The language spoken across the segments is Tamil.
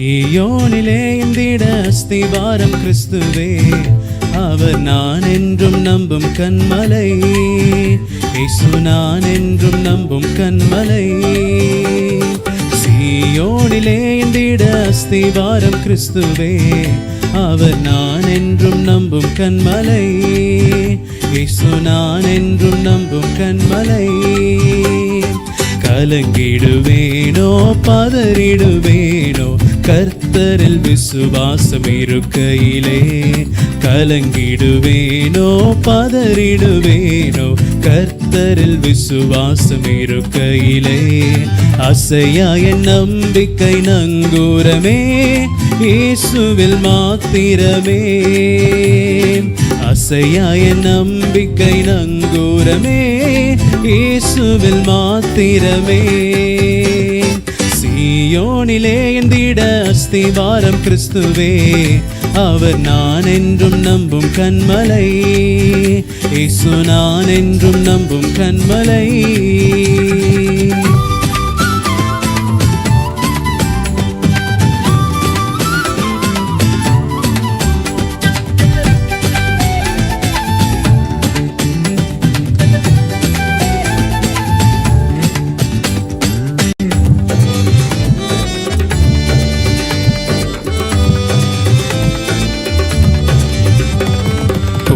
சீயோனிலே இந்திட அஸ்திவாரம் கிறிஸ்துவே, அவர் நான் என்றும் நம்பும் கன்மலை. இயேசு நான் என்றும் நம்பும் கன்மலை. சீயோனிலே இந்திட அஸ்திவாரம் கிறிஸ்துவே, அவர் நான் என்றும் நம்பும் கன்மலை. இயேசு நான் என்றும் நம்பும் கன்மலை. கலங்கிடுவேனோ பதறிடுவேனோ கர்த்தரில் விசுவாசம் இருக்கையிலே. கலங்கிடுவேனோ பதறிடுவேனோ கர்த்தரில் விசுவாசம் இருக்கையிலே. அசையா என் நம்பிக்கை நங்கூரமே, இயேசுவில் மாத்திரமே. அசையா என் நம்பிக்கை நங்கூரமே, இயேசுவில் மாத்திரமே. சீயோனிலே இந்திட அஸ்திவாரம் கிறிஸ்துவே, அவர் நான் என்றும் நம்பும் கன்மலை. இயேசு நான் என்றும் நம்பும் கன்மலை.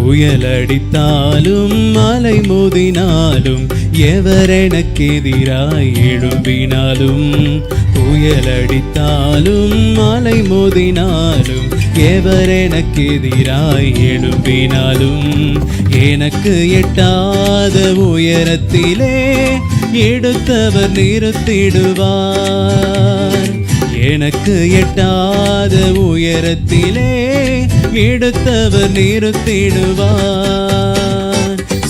புயலடித்தாலும் மலை மோதினாலும் எவர் எனக்கு எதிராய் எழும்பினாலும். புயலடித்தாலும் மலை மோதினாலும் எவர் எனக்கு எதிராய் எழும்பினாலும். எனக்கு எட்டாத உயரத்திலே எடுத்தவர் நிறுத்திடுவார். எனக்கு எட்டாத உயரத்திலே எடுத்தவர் நிறுத்திடுவார்.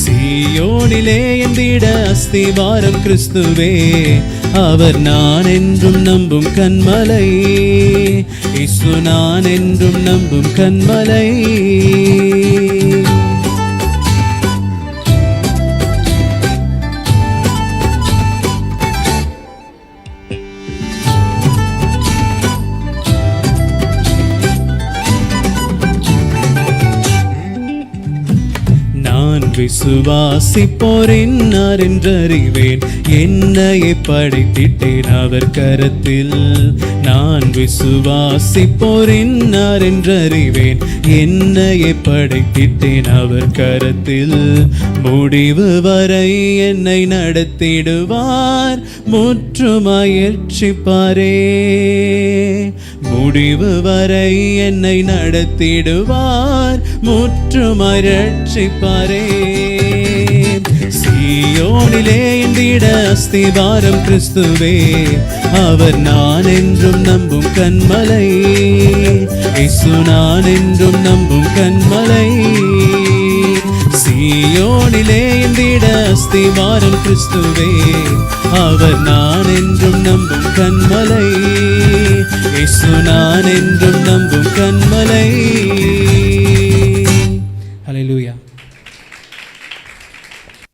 சீயோனிலே இந்திட அஸ்திவாரம் கிறிஸ்துவே, அவர் நான் என்றும் நம்பும் கன்மலை. இயேசு நான் என்றும் நம்பும் கன்மலை. விசுவாசிப்போர் என்னார் என்றறிவேன், என்னையை படைத்திட்டேன் அவர் கரத்தில். நான் விசுவாசிப்போர் என்னார் என்றறிவேன், என்னையை படைத்திட்டேன் அவர் கரத்தில். முடிவு வரை என்னை நடத்திடுவார், முற்றுமாய் இரட்சிப்பாரே. முடிவு வரை என்னை நடத்திடுவார், முற்றுமாய் இரட்சிப்பாரே. சீயோனிலே இந்திட அஸ்திவாரம் கிறிஸ்துவே, அவர் நான் என்றும் நம்பும் கன்மலை. இயேசு நான் என்றும் நம்பும் கன்மலை. சீயோனிலே இந்திட அஸ்திவாரம் கிறிஸ்துவே, அவர் நான் என்றும் நம்பும் கன்மலை. இயேசு நான் என்றும் நம்பும் கன்மலை.